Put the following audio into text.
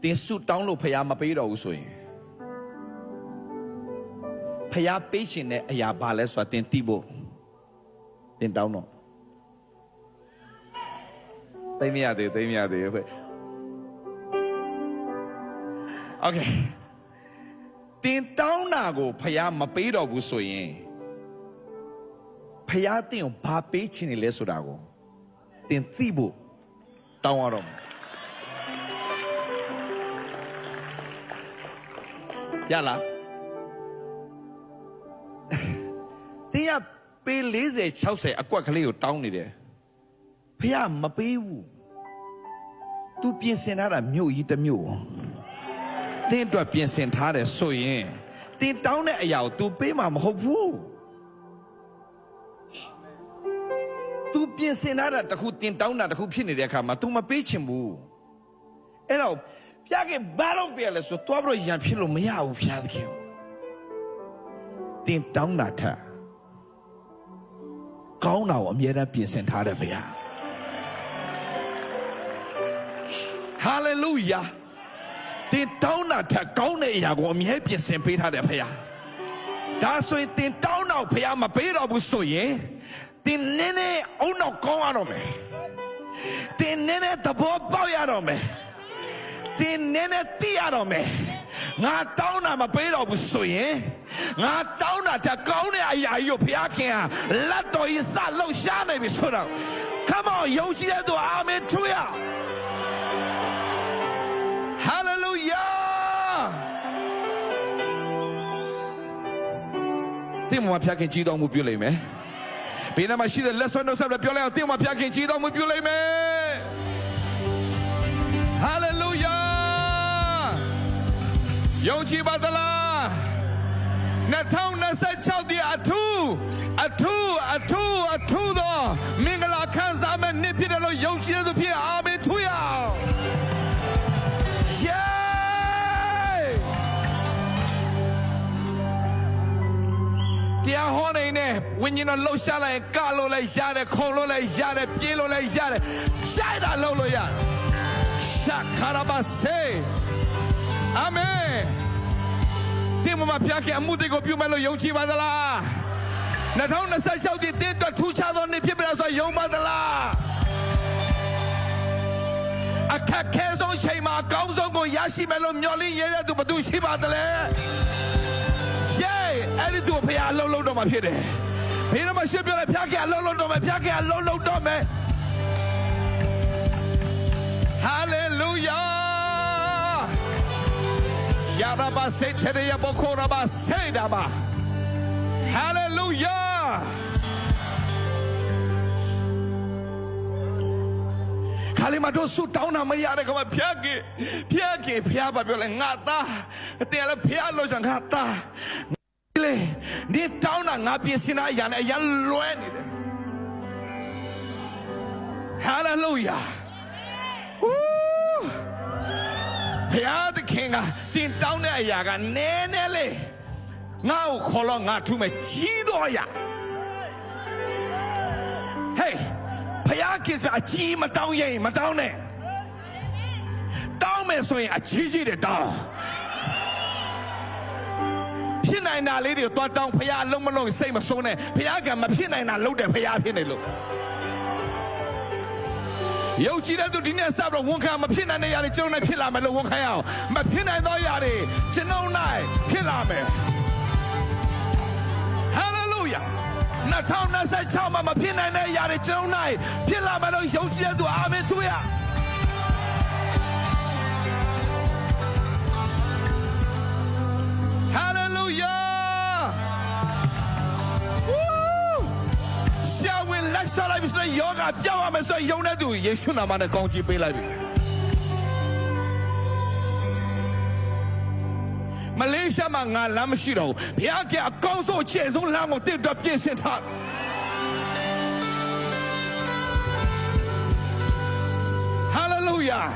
တင်ဆုတောင်းလို့ဖခင်မပေးတော့ဘူးဆိုရင်ဖခင်ပေးခြင်းနဲ့အရာဘာလဲဆိုတာတင်သိဖို့တင်တောင်းတော့သိမရသေးပဲโอเคတင်တောင်းတာကိုဖခင်မပေးတော့ဘူးဆိုရင်ဖခင်တင်ကိုဘာပေးခြင်းလဲဆိုတာကိုတင်သိဖို့တောင်းရတော့ရလားတင်ရပေး40 60အကွက်ကလေးကိုတောင်းနေတယ်ဖခင်မပေးဘူး तू ပြင်ဆင်ထားတာမြို့ကြီးတစ်မြို့တင်အတွက်ပြင်ဆင်ထားတယ်ဆိုရင်တင်တောင်းတဲ့အရာကို तू ပေးမှာမဟုတ်ဘူး तू ပြင်ဆင်ထားတာတခုတင်တောင်းတာတခုဖြစ်နေတဲ့အခါမှာ तू မပေးချင်ဘူးအဲ့တော့ဖခင်ဘာလို့ပြလဲဆိုတော့ဘရရံဖြစ်လို့မရဘူးဖခင်သခင်တင်တောင်းတာထက်ကောင်းတာကိုအမြဲတမ်းပြင်ဆင်ထားတယ်ဗျာဟာလေလုယာတင်တောင်းတာထက်ကောင်းတဲ့အရာကိုအမြဲပြင်ဆင်ပေးထားတယ်ဗျာဒါဆိုရင်တင်တောင်းတော့ဗျာမပေးတော့ဘူးဆိုရင်တင်နည်းနည်းအုံတော့ကောင်းရတော့မယ်တင်နည်းနည်းသဘောပေါက်ရတော့မယ်တင်နည်းနည်းသိရတော့မယ်ငါတောင်းတာမပေးတော့ဘူးဆိုရင်ငါတောင်းတာတက်ကောင်းတဲ့အရာကြီးကိုဘုရားခင်ဟာလက်တော်ကြီးစလှုပ်ရှားနေပြီဆိုတော့ Come on ယုံကြည်တဲ့သူအာမင်ထူရ Hallelujah တင်မဘုရားခင်ကြီးတော်မူပြုလိမ့်မယ်ဘယ်နာမှာရှိတဲ့လက်ဆွဲနှုတ်ဆက်ပြောလိုက်အောင်တင်မဘုရားခင်ကြီးတော်မူပြုလိမ့်မယ် Hallelujah ယုံကြည်ပါသလား2026ဒီအထူးသောမင်္ဂလာခံစားမဲ့နေ့ဖြစ်တယ်လို့ယုံကြည်တဲ့သူဖြစ်အာမင်ထူရအောင် တရားဟောနေနဲ့ဝိညာဉ်တော်လှုပ်ရှားလိုက်ကလို့လည်းရတယ်ခုံလို့လည်းရတယ်ပြေးလို့လည်းရတယ်ရှိုက်တာလှုပ်လို့ရတယ်ရှာခါရပါစေအာမင်ဒီမှာဖျားခင်အမှုတွေကိုပြုမဲ့လို့ယုံကြည်ပါသလား2026ဒီတင်းအတွက်ထူးခြားသောနေ့ဖြစ်ပြီဆိုယုံပါသလားအခက်ခဲဆုံးချိန်မှာအကောင်းဆုံးကိုရရှိမယ်လို့မျှော်လင့်ရတဲ့သူဘယ်သူရှိပါသလဲအဲ့ဒီသူဖခင်အလုံးလုံးတော့မှဖြစ်တယ်ဘယ်တော့မှရှင်းပြလဲဖခင်အလုံးလုံးတော့မှဖခင်အလုံးလုံးတော့မှ Hallelujah ယာရပါစေတဲ့ရဘခိုရပါစေဒါပါ Hallelujah ခါလီမတို့ဆူတောင်းတာမရတဲ့ကောင်ဖျက်ပါပြောလဲငါသားတဲ့လဲဖျက်လို့ဆိုငါသားလေဒီတောင်းတာငါပြင်စင်တာအရာနဲ့အရန်လွဲနေတယ် Hallelujah ဖျက်တဲ့ခင်ကတင်တောင်းတဲ့အရာကနည်းနည်းလေးငါ့ကိုခေါ်လို့ငါထူးမယ်ကြီးတော့ရ Heyဖျက်ခင်ကအကြီးမတောင်းရင်မတောင်းနဲ့တောင်းမယ်ဆိုရင်အကြီးကြီးတဲ့တောင်းဖြစ်နိုင်တာလေးတွေသွားတောင်းဖရားလုံးမလုံးစိတ်မဆုံးနဲ့ဖရားကမဖြစ်နိုင်တာလုပ်တယ်ဖရားဖြစ်နေလို့ယုံကြည်တဲ့သူဒီနေ့စတော့ဝန်ခံမဖြစ်နိုင်တဲ့ຢာတွေကျွန်တော်နဲ့ဖြစ်လာမယ်လို့ဝန်ခံရအောင်မဖြစ်နိုင်သောຢာတွေကျွန်တော်နိုင်ဖြစ်လာမယ် Hallelujah 2026မှာမဖြစ်နိုင်တဲ့ຢာတွေကျွန်တော်နိုင်ဖြစ်လာမယ်လို့ယုံကြည်တဲ့သူအာမင်ထူရHallelujah ဆရာဝန်လက်ချလိုက်ပြီဆိုရင်ယောဂပြောင်းရမယ်ဆိုရင်ယုံတဲ့သူယေရှုနာမနဲ့ကောင်းချီးပေးလိုက်ပြီမလေးရှားမှာငါလမ်းမရှိတော့ဘူးဘုရားကအကောင်းဆုံးအကျင့်ဆုံးလမ်းကိုတင့်တော့ပြင်ဆင်ထားHallelujah